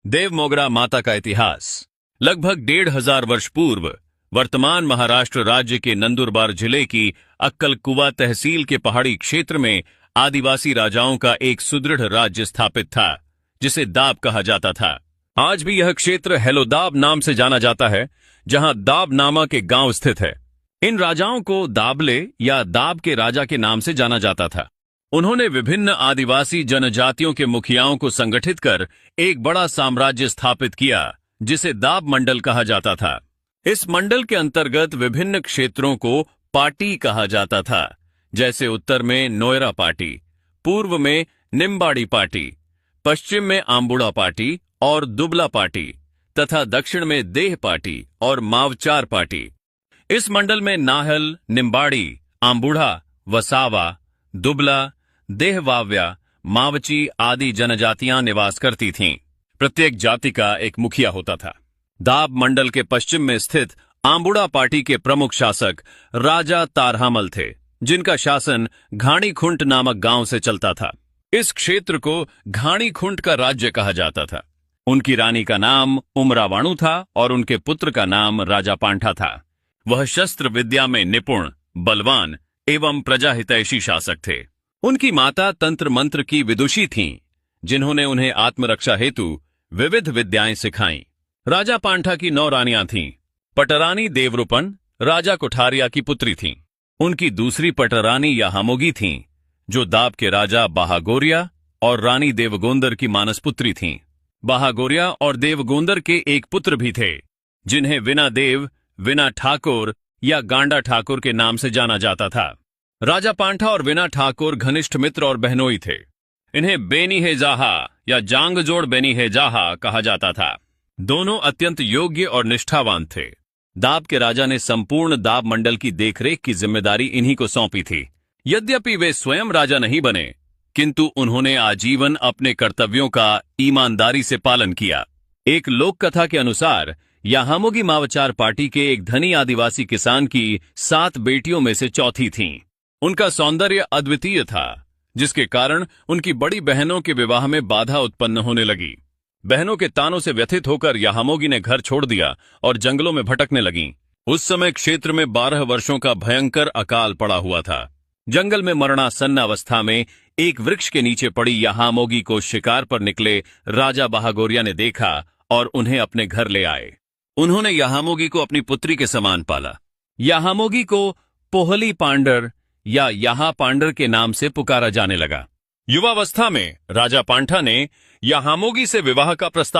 देवमोगरा माता का इतिहास। लगभग 1500 वर्ष पूर्व वर्तमान महाराष्ट्र राज्य के नंदुरबार जिले की अक्कलकुवा तहसील के पहाड़ी क्षेत्र में आदिवासी राजाओं का एक सुदृढ़ राज्य स्थापित था, जिसे दाब कहा जाता था। आज भी यह क्षेत्र हेलोदाब नाम से जाना जाता है, जहां दाब नामक एक गांव स्थित है। इन राजाओं को दाबले या दाब के राजा के नाम से जाना जाता था। उन्होंने विभिन्न आदिवासी जनजातियों के मुखियाओं को संगठित कर एक बड़ा साम्राज्य स्थापित किया, जिसे दाब मंडल कहा जाता था। इस मंडल के अंतर्गत विभिन्न क्षेत्रों को पाटी कहा जाता था, जैसे उत्तर में नोयरा पाटी, पूर्व में निम्बाड़ी पाटी, पश्चिम में आंबुड़ा पाटी और दुबला पाटी तथा दक्षिण में देह पाटी और मावचार पाटी। इस मंडल में नाहल, निम्बाड़ी, आंबुढ़ा, वसावा, दुबला, देहवाव्या, मावची आदि जनजातियां निवास करती थीं। प्रत्येक जाति का एक मुखिया होता था। दाब मंडल के पश्चिम में स्थित आंबुड़ा पाटी के प्रमुख शासक राजा तारहामल थे, जिनका शासन घाणीखुंट नामक गांव से चलता था। इस क्षेत्र को घाणीखुंट का राज्य कहा जाता था। उनकी रानी का नाम उमरावाणु था और उनके पुत्र का नाम राजा पांठा था। वह शस्त्र विद्या में निपुण, बलवान एवं प्रजाहितैषी शासक थे। उनकी माता तंत्र मंत्र की विदुषी थीं, जिन्होंने उन्हें आत्मरक्षा हेतु विविध विद्याएं सिखाईं। राजा पांठा की 9 रानियां थीं। पटरानी देवरूपन राजा कुठारिया की पुत्री थीं। उनकी दूसरी पटरानी याहामोगी थीं, जो दाब के राजा बाहागोरिया और रानी देवगोंदर की मानसपुत्री थीं। बाहागोरिया और देवगोंदर के एक पुत्र भी थे, जिन्हें विना देव, विना ठाकुर या गांडा ठाकुर के नाम से जाना जाता था। राजा पांठा और विना ठाकुर घनिष्ठ मित्र और बहनोई थे। इन्हें बेनी हे जाहा या जांगजोड़ बेनी हे जाहा कहा जाता था। दोनों अत्यंत योग्य और निष्ठावान थे। दाब के राजा ने संपूर्ण दाब मंडल की देखरेख की जिम्मेदारी इन्हीं को सौंपी थी। यद्यपि वे स्वयं राजा नहीं बने, किंतु उन्होंने आजीवन अपने कर्तव्यों का ईमानदारी से पालन किया। एक लोक कथा के अनुसार याहामोगी मावचार पार्टी के एक धनी आदिवासी किसान की 7 बेटियों में से चौथी थीं। उनका सौंदर्य अद्वितीय था, जिसके कारण उनकी बड़ी बहनों के विवाह में बाधा उत्पन्न होने लगी। बहनों के तानों से व्यथित होकर याहामोगी ने घर छोड़ दिया और जंगलों में भटकने लगीं। उस समय क्षेत्र में 12 वर्षों का भयंकर अकाल पड़ा हुआ था। जंगल में मरणासन्न अवस्था में एक वृक्ष के नीचे पड़ी याहामोगी को शिकार पर निकले राजा बाहागोरिया ने देखा और उन्हें अपने घर ले आए। उन्होंने याहामोगी को अपनी पुत्री के समान पाला। याहामोगी को पोहली पांडर या याहा पांडर के नाम से पुकारा जाने लगा। युवावस्था में राजा पांठा ने याहामोगी से विवाह का प्रस्ताव